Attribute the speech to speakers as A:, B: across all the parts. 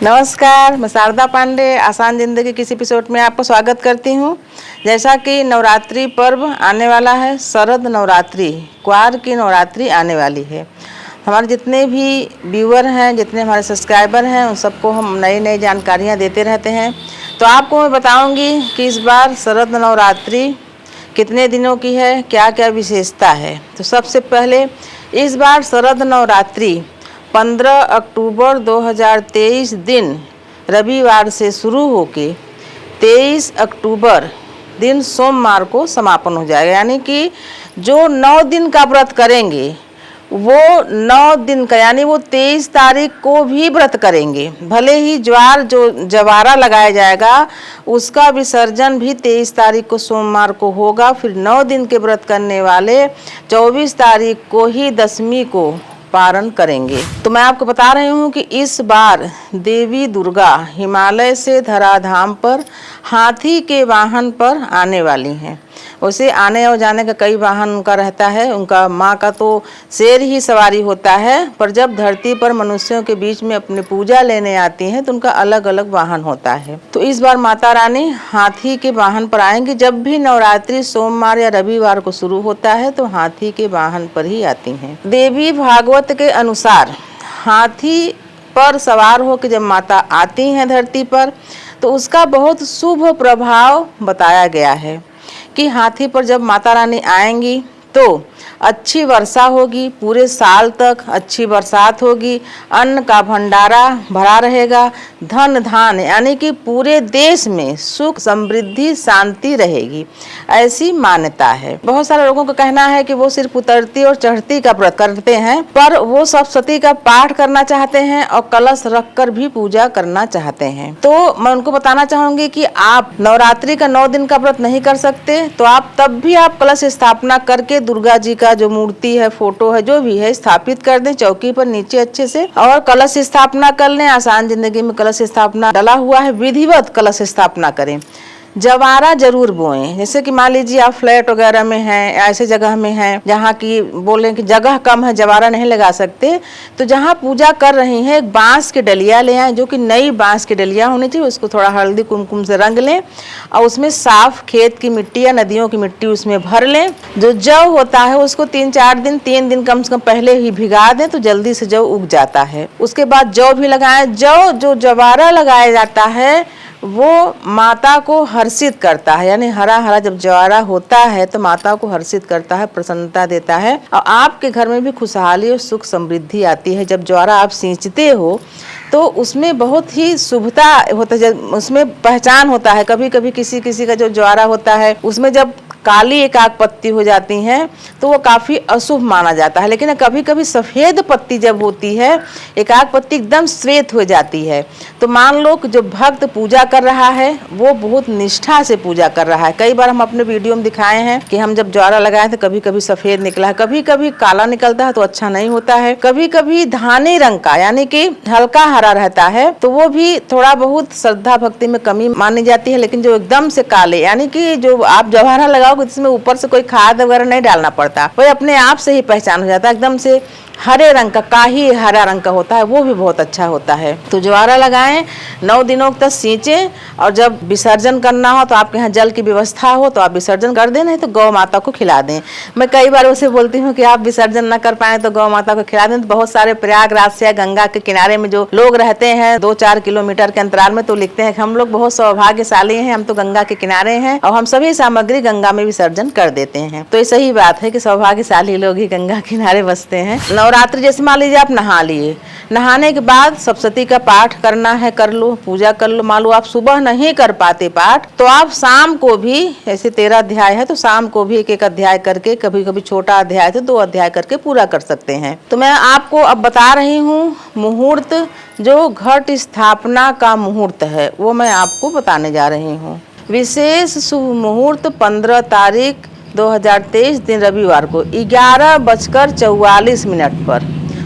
A: नमस्कार, मैं शारदा पांडे आसान ज़िंदगी किसी एपिसोड में आपको स्वागत करती हूँ। जैसा कि नवरात्रि पर्व आने वाला है, शरद नवरात्रि, क्वार की नवरात्रि आने वाली है। हमारे जितने भी व्यूअर हैं, जितने हमारे सब्सक्राइबर हैं, उन सबको हम नई नई जानकारियाँ देते रहते हैं। तो आपको मैं बताऊँगी कि इस बार शरद नवरात्रि कितने दिनों की है, क्या क्या विशेषता है। तो सबसे पहले इस बार शरद नवरात्रि 15 अक्टूबर 2023 दिन रविवार से शुरू होके 23 अक्टूबर दिन सोमवार को समापन हो जाएगा। यानी कि जो 9 दिन का व्रत करेंगे वो 9 दिन का, यानी वो 23 तारीख को भी व्रत करेंगे। भले ही ज्वार जो जवारा लगाया जाएगा उसका विसर्जन भी 23 तारीख को सोमवार को होगा। फिर 9 दिन के व्रत करने वाले 24 तारीख को ही दशमी को पारण करेंगे। तो मैं आपको बता रही हूँ कि इस बार देवी दुर्गा हिमालय से धराधाम पर हाथी के वाहन पर आने वाली हैं। वैसे आने और जाने का कई वाहन उनका रहता है। उनका माँ का तो शेर ही सवारी होता है, पर जब धरती पर मनुष्यों के बीच में अपनी पूजा लेने आती हैं तो उनका अलग अलग वाहन होता है। तो इस बार माता रानी हाथी के वाहन पर आएंगी। जब भी नवरात्रि सोमवार या रविवार को शुरू होता है तो हाथी के वाहन पर ही आती हैं। देवी भागवत के अनुसार हाथी पर सवार होकर जब माता आती हैं धरती पर तो उसका बहुत शुभ प्रभाव बताया गया है कि हाथी पर जब माता रानी आएंगी तो अच्छी वर्षा होगी, पूरे साल तक अच्छी बरसात होगी, अन्न का भंडारा भरा रहेगा, धन धान यानी कि पूरे देश में सुख समृद्धि शांति रहेगी, ऐसी मान्यता है। बहुत सारे लोगों का कहना है कि वो सिर्फ उतरती और चढ़ती का व्रत करते हैं, पर वो सप्तशती का पाठ करना चाहते हैं और कलश रखकर भी पूजा करना चाहते हैं। तो मैं उनको बताना चाहूंगी कि आप नवरात्रि का 9 दिन का व्रत नहीं कर सकते तो आप तब भी आप कलश स्थापना करके दुर्गा जी का जो मूर्ति है, फोटो है, जो भी है, स्थापित कर दें चौकी पर नीचे अच्छे से और कलश स्थापना कर लें। आसान जिंदगी में कलश स्थापना डला हुआ है, विधिवत कलश स्थापना करें। जवारा जरूर बोएं। जैसे कि मान लीजिए आप फ्लैट वगैरह में हैं, ऐसे जगह में हैं जहाँ की बोलें कि जगह कम है, जवारा नहीं लगा सकते, तो जहाँ पूजा कर रही हैं एक बांस की डलिया ले आएं, जो कि नई बांस की डलिया होनी चाहिए। उसको थोड़ा हल्दी कुमकुम से रंग लें और उसमें साफ खेत की मिट्टी या नदियों की मिट्टी उसमें भर लें। जो जौ होता है उसको 3 दिन कम से कम पहले ही भिगा दें तो जल्दी से जौ उग जाता है। उसके बाद जौ भी लगाएं। जौ जो जवारा लगाया जाता है वो माता को हर्षित करता है, यानी हरा हरा जब ज्वारा होता है तो माता को हर्षित करता है, प्रसन्नता देता है और आपके घर में भी खुशहाली और सुख समृद्धि आती है। जब ज्वारा आप सींचते हो तो उसमें बहुत ही शुभता होता है, उसमें पहचान होता है। कभी कभी किसी किसी का जो ज्वारा होता है उसमें जब काली एकाक पत्ती हो जाती हैं तो वो काफ़ी अशुभ माना जाता है, लेकिन कभी कभी सफ़ेद पत्ती जब होती है, एकाक पत्ती एकदम श्वेत हो जाती है, तो मान लो कि जो भक्त पूजा कर रहा है वो बहुत निष्ठा से पूजा कर रहा है। कई बार हम अपने वीडियो में दिखाए हैं कि हम जब ज्वारा लगाए थे कभी कभी सफ़ेद निकला है, कभी कभी काला निकलता है तो अच्छा नहीं होता है, कभी कभी धानी रंग का यानी कि हल्का हरा रहता है तो वो भी थोड़ा बहुत श्रद्धा भक्ति में कमी मानी जाती है। लेकिन जो एकदम से काले यानी कि जो आप जवारा लगा जिसमें ऊपर से कोई खाद वगैरह नहीं डालना पड़ता, वो अपने आप से ही पहचान हो जाता है। एकदम से हरे रंग का, काही हरा रंग का होता है, वो भी बहुत अच्छा होता है। तो ज्वारा लगाएं, 9 दिनों तक सींचें और जब विसर्जन करना हो तो आपके यहाँ जल की व्यवस्था हो तो आप विसर्जन कर दें, नहीं तो गौ माता को खिला दें। मैं कई बार उसे बोलती हूँ कि आप विसर्जन न कर पाए तो गौ माता को खिला दें। तो बहुत सारे प्रयागराज से गंगा के किनारे में जो लोग रहते हैं 2-4 किलोमीटर के अंतराल में, तो लिखते हैं कि हम लोग बहुत सौभाग्यशाली हैं, हम तो गंगा के किनारे हैं और हम सभी सामग्री गंगा में विसर्जन कर देते हैं। तो ये सही बात है कि सौभाग्यशाली लोग ही गंगा किनारे बसते हैं। नवरात्रि जैसे मान लीजिए आप नहा लिए, नहाने के बाद सप्तशती का पाठ करना है, कर लो, पूजा कर लो। मान लो आप सुबह नहीं कर पाते पाठ तो आप शाम को भी, ऐसे 13 अध्याय है तो शाम को भी एक अध्याय करके, कभी कभी छोटा अध्याय तो 2 अध्याय करके पूरा कर सकते हैं। तो मैं आपको अब बता रही हूँ मुहूर्त, जो घट स्थापना का मुहूर्त है वो मैं आपको बताने जा रही हूँ। विशेष शुभ मुहूर्त 15 तारीख 2023 दिन रविवार को 11:44 पर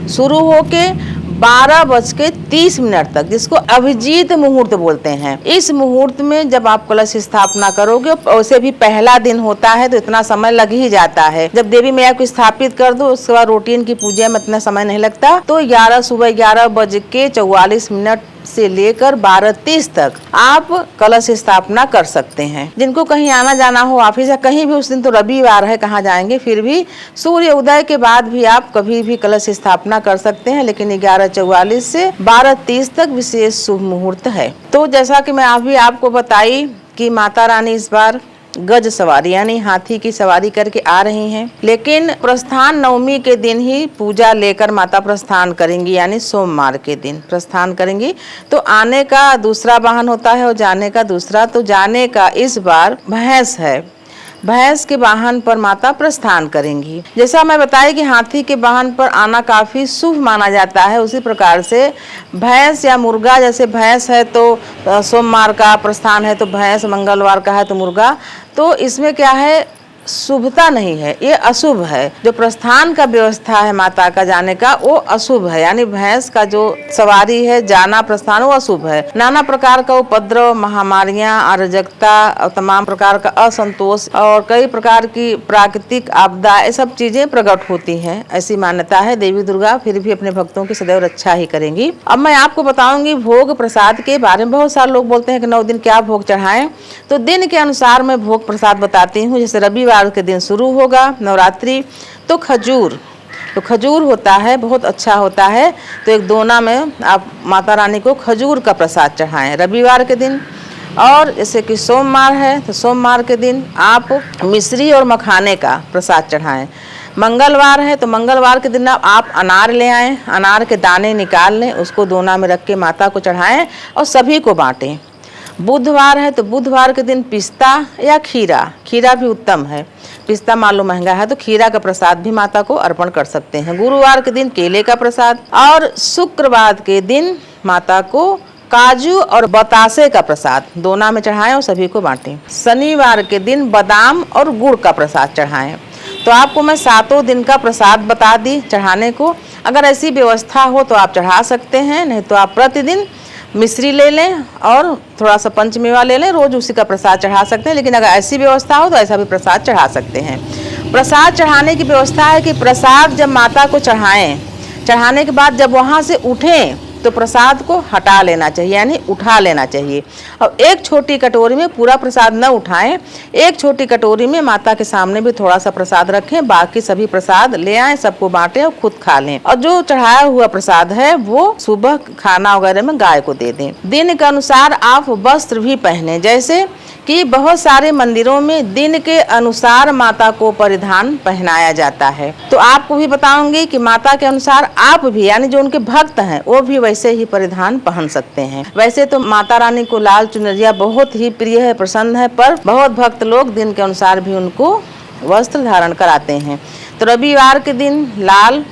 A: शुरू होके 12:30 तक, जिसको अभिजीत मुहूर्त बोलते हैं। इस मुहूर्त में जब आप कलश स्थापना करोगे, वैसे भी पहला दिन होता है तो इतना समय लग ही जाता है। जब देवी मैया को स्थापित कर दो उसके बाद रूटीन की पूजा में इतना समय नहीं लगता। तो सुबह 11:44 से लेकर 12:30 तक आप कलश स्थापना कर सकते हैं। जिनको कहीं आना जाना हो ऑफिस या कहीं भी, उस दिन तो रविवार है, कहाँ जाएंगे, फिर भी सूर्य उदय के बाद भी आप कभी भी कलश स्थापना कर सकते हैं, लेकिन 11:44 से 12:30 तक विशेष शुभ मुहूर्त है। तो जैसा कि मैं अभी आपको बताई कि माता रानी इस बार गज सवारी यानी हाथी की सवारी करके आ रही हैं, लेकिन प्रस्थान नवमी के दिन ही पूजा लेकर माता प्रस्थान करेंगी, यानी सोमवार के दिन प्रस्थान करेंगी। तो आने का दूसरा वाहन होता है और जाने का दूसरा। तो जाने का इस बार भैंस है, भैंस के वाहन पर माता प्रस्थान करेंगी। जैसा मैं बताई कि हाथी के वाहन पर आना काफी शुभ माना जाता है, उसी प्रकार से भैंस या मुर्गा, जैसे भैंस है तो सोमवार का प्रस्थान है तो भैंस, मंगलवार का है तो मुर्गा, तो इसमें क्या है, शुभता नहीं है, ये अशुभ है। जो प्रस्थान का व्यवस्था है माता का जाने का वो अशुभ है, यानी भैंस का जो सवारी है जाना प्रस्थान वो अशुभ है। नाना प्रकार का उपद्रव, महामारियां, अराजकता और तमाम प्रकार का असंतोष और कई प्रकार की प्राकृतिक आपदा, ये सब चीजें प्रकट होती हैं, ऐसी मान्यता है। देवी दुर्गा फिर भी अपने भक्तों की सदैव रक्षा ही करेंगी। अब मैं आपको बताऊंगी भोग प्रसाद के बारे में। बहुत सारे लोग बोलते हैं कि 9 दिन क्या भोग चढ़ाएं, तो दिन के अनुसार मैं भोग प्रसाद बताती हूँ। जैसे रविवार के दिन शुरू होगा नवरात्रि, तो खजूर होता है, बहुत अच्छा होता है। तो एक दोना में आप माता रानी को खजूर का प्रसाद चढ़ाएं रविवार के दिन। और जैसे कि सोमवार है तो सोमवार के दिन आप मिश्री और मखाने का प्रसाद चढ़ाएं। मंगलवार है तो मंगलवार के दिन आप अनार ले आएं, अनार के दाने निकाल लें, उसको दोना में रख के माता को चढ़ाएं और सभी को बांटें। बुधवार है तो बुधवार के दिन पिस्ता या खीरा भी उत्तम है। पिस्ता मान लो महंगा है तो खीरा का प्रसाद भी माता को अर्पण कर सकते हैं। गुरुवार के दिन केले का प्रसाद और शुक्रवार के दिन माता को काजू और बतासे का प्रसाद दोना में चढ़ाएं और सभी को बांटें। शनिवार के दिन बादाम और गुड़ का प्रसाद चढ़ाएं। तो आपको मैं 7 दिन का प्रसाद बता दी चढ़ाने को। अगर ऐसी व्यवस्था हो तो आप चढ़ा सकते हैं, नहीं तो आप प्रतिदिन मिश्री ले लें और थोड़ा सा पंचमेवा ले लें, रोज उसी का प्रसाद चढ़ा सकते हैं। लेकिन अगर ऐसी व्यवस्था हो तो ऐसा भी प्रसाद चढ़ा सकते हैं। प्रसाद चढ़ाने की व्यवस्था है कि प्रसाद जब माता को चढ़ाएं, चढ़ाने के बाद जब वहाँ से उठें तो प्रसाद को हटा लेना चाहिए, यानी उठा लेना चाहिए। और एक छोटी कटोरी में पूरा प्रसाद न उठाएं, एक छोटी कटोरी में माता के सामने भी थोड़ा सा प्रसाद रखें, बाकी सभी प्रसाद ले आएं, सबको बांटें और खुद खा लें। और जो चढ़ाया हुआ प्रसाद है वो सुबह खाना वगैरह में गाय को दे दें। दिन के अनुसार आप वस्त्र भी पहने, जैसे कि बहुत सारे मंदिरों में दिन के अनुसार माता को परिधान पहनाया जाता है। तो आपको भी बताऊंगी कि माता के अनुसार आप भी, यानी जो उनके भक्त हैं वो भी वैसे ही परिधान पहन सकते हैं। वैसे तो माता रानी को लाल चुनरिया बहुत ही प्रिय है, पसंद है, पर बहुत भक्त लोग दिन के अनुसार भी उनको वस्त्र धारण कराते हैं। तो रविवार के दिन लाल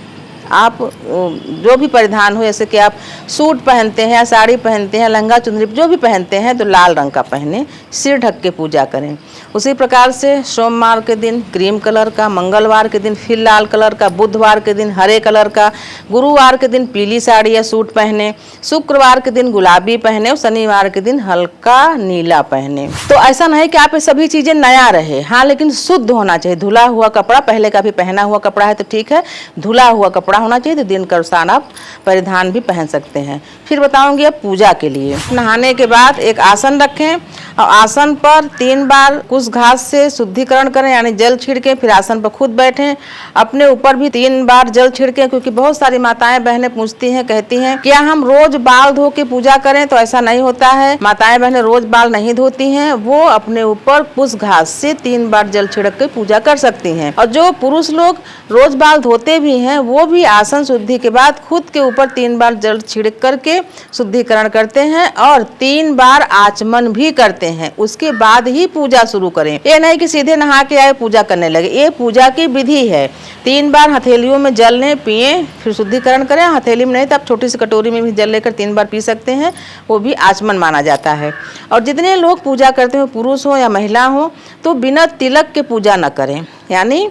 A: आप जो भी परिधान हो, जैसे कि आप सूट पहनते हैं या साड़ी पहनते हैं, लहंगा चुनरी जो भी पहनते हैं तो लाल रंग का पहने, सिर ढक के पूजा करें। उसी प्रकार से सोमवार के दिन क्रीम कलर का, मंगलवार के दिन फिर लाल कलर का, बुधवार के दिन हरे कलर का, गुरुवार के दिन पीली साड़ी या सूट पहने, शुक्रवार के दिन गुलाबी पहने और शनिवार के दिन हल्का नीला पहने। तो ऐसा नहीं कि आप ये सभी चीजें नया रहे, हाँ, लेकिन शुद्ध होना चाहिए। धुला हुआ कपड़ा, पहले का भी पहना हुआ कपड़ा है तो ठीक है, धुला हुआ कपड़ा होना चाहिए। तो दिन के अनुसार आप परिधान भी पहन सकते हैं। फिर बताऊंगी अब पूजा के लिए। नहाने के बाद एक आसन रखें और आसन पर 3 बार कुश घास से शुद्धिकरण करें, यानी जल छिड़कें, फिर आसन पर खुद बैठें। अपने ऊपर भी 3 बार जल छिड़कें, क्योंकि बहुत सारी माताएं बहनें पूछती हैं, कहती हैं क्या हम रोज बाल धो के पूजा करें? तो ऐसा नहीं होता है। माताएं बहनें रोज बाल नहीं धोती हैं, वो अपने ऊपर कुश घास से 3 बार जल छिड़क के पूजा कर सकती हैं। और जो पुरुष लोग रोज बाल धोते भी हैं वो भी आसन शुद्धि के बाद खुद के ऊपर 3 बार जल छिड़क करके शुद्धिकरण करते हैं और 3 बार आचमन भी करते हैं। उसके बाद ही पूजा शुरू करें। ये नहीं कि सीधे नहा के आए पूजा करने लगे, ये पूजा की विधि है। 3 बार हथेलियों में जल लें, पिए, फिर शुद्धिकरण करें। हथेली में नहीं तो आप छोटी सी कटोरी में भी जल लेकर 3 बार पी सकते हैं, वो भी आचमन माना जाता है। और जितने लोग पूजा करते हो, पुरुष हो या महिला हो, तो बिना तिलक के पूजा न करें। यानी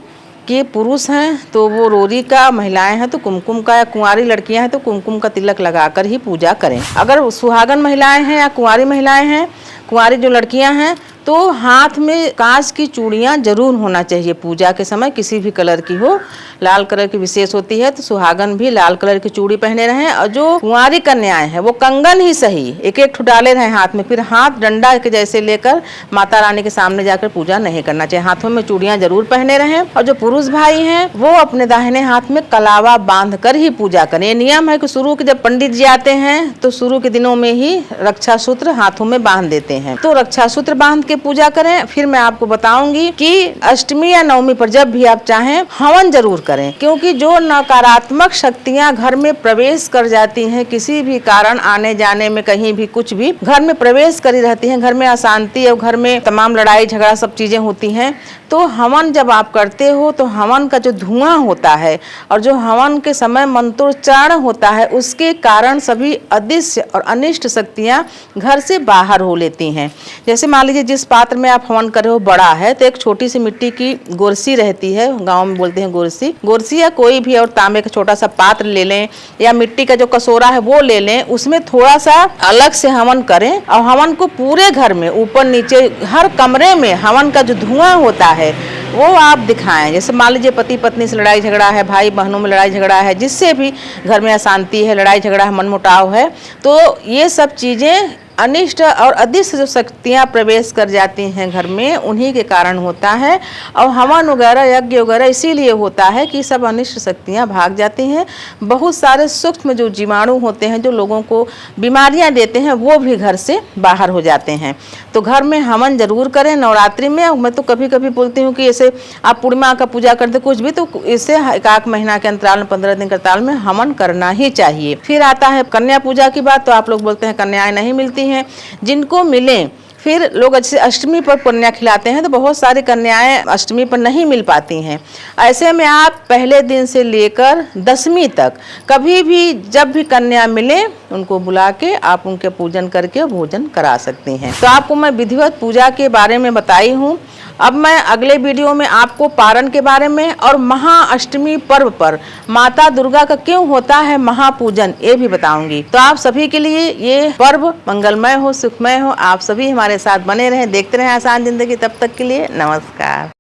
A: कि पुरुष हैं तो वो रोरी का, महिलाएं हैं तो कुमकुम का, या कुंवारी लड़कियां हैं तो कुमकुम का तिलक लगाकर ही पूजा करें। अगर सुहागन महिलाएं हैं या कुंवारी महिलाएं हैं, कुंवारी जो लड़कियां हैं, तो हाथ में कांच की चूड़ियां जरूर होना चाहिए पूजा के समय, किसी भी कलर की हो, लाल कलर की विशेष होती है, तो सुहागन भी लाल कलर की चूड़ी पहने रहें। और जो कुंवारी कन्याएं हैं वो कंगन ही सही एक एक ठो डाले रहें हाथ में, फिर हाथ डंडा के जैसे लेकर माता रानी के सामने जाकर पूजा नहीं करना चाहिए। हाथों में चूड़ियां जरूर पहने रहें। और जो पुरुष भाई हैं वो अपने दाहिने हाथ में कलावा बांध कर ही पूजा करें। ये नियम है कि शुरू के जब पंडित जी आते हैं तो शुरू के दिनों में ही रक्षा सूत्र हाथों में बांध देते हैं, तो रक्षा सूत्र बांध के पूजा करें। फिर मैं आपको बताऊंगी कि अष्टमी या नवमी पर जब भी आप चाहें हवन जरूर करें, क्योंकि जो नकारात्मक शक्तियां घर में प्रवेश कर जाती हैं, किसी भी कारण आने जाने में कहीं भी कुछ भी घर में प्रवेश करी रहती हैं, घर में अशांति और घर में तमाम लड़ाई झगड़ा सब चीजें होती हैं, तो हवन जब आप करते हो तो हवन का जो धुआं होता है और जो हवन के समय मंत्रोच्चारण होता है उसके कारण सभी अदृश्य और अनिष्ट शक्तियां घर से बाहर हो लेती हैं। जैसे मान लीजिए जिस पात्र में आप हवन कर रहे हो बड़ा है, तो एक छोटी सी मिट्टी की गोरसी रहती है, गांव में बोलते हैं गोरसी, गोरसी या कोई भी और तांबे का छोटा सा पात्र ले लें या मिट्टी का जो कसोरा है वो ले लें, उसमें थोड़ा सा अलग से हवन करें और हवन को पूरे घर में ऊपर नीचे हर कमरे में हवन का जो धुआं होता है वो आप दिखाएं। जैसे मान लीजिए पति पत्नी से लड़ाई झगड़ा है, भाई बहनों में लड़ाई झगड़ा है, जिससे भी घर में अशांति है, लड़ाई झगड़ा है, मनमुटाव है, तो ये सब चीजें अनिष्ट और अदृश्य जो शक्तियाँ प्रवेश कर जाती हैं घर में उन्हीं के कारण होता है। और हवन वगैरह यज्ञ वगैरह इसीलिए होता है कि सब अनिष्ट शक्तियाँ भाग जाती हैं। बहुत सारे सूक्ष्म जो जीवाणु होते हैं जो लोगों को बीमारियाँ देते हैं वो भी घर से बाहर हो जाते हैं। तो घर में हवन जरूर करें नवरात्रि में। मैं तो कभी कभी बोलती हूँ कि ऐसे आप पूर्णिमा का पूजा करते कुछ भी, तो इसे एक महीना के अंतराल में 15 दिन के अंतराल में हवन करना ही चाहिए। फिर आता है कन्या पूजा की बात, तो आप लोग बोलते हैं कन्याएं नहीं मिलती हैं, जिनको मिले फिर लोग अच्छे अष्टमी पर कन्या खिलाते हैं, तो बहुत सारी कन्याएं अष्टमी पर नहीं मिल पाती हैं। ऐसे में आप पहले दिन से लेकर 10वीं तक कभी भी जब भी कन्या मिले उनको बुला के आप उनके पूजन करके भोजन करा सकती हैं। तो आपको मैं विधिवत पूजा के बारे में बताई हूँ। अब मैं अगले वीडियो में आपको पारण के बारे में और महाअष्टमी पर्व पर माता दुर्गा का क्यों होता है महापूजन ये भी बताऊंगी। तो आप सभी के लिए ये पर्व मंगलमय हो, सुखमय हो। आप सभी हमारे साथ बने रहें, देखते रहें आसान जिंदगी। तब तक के लिए नमस्कार।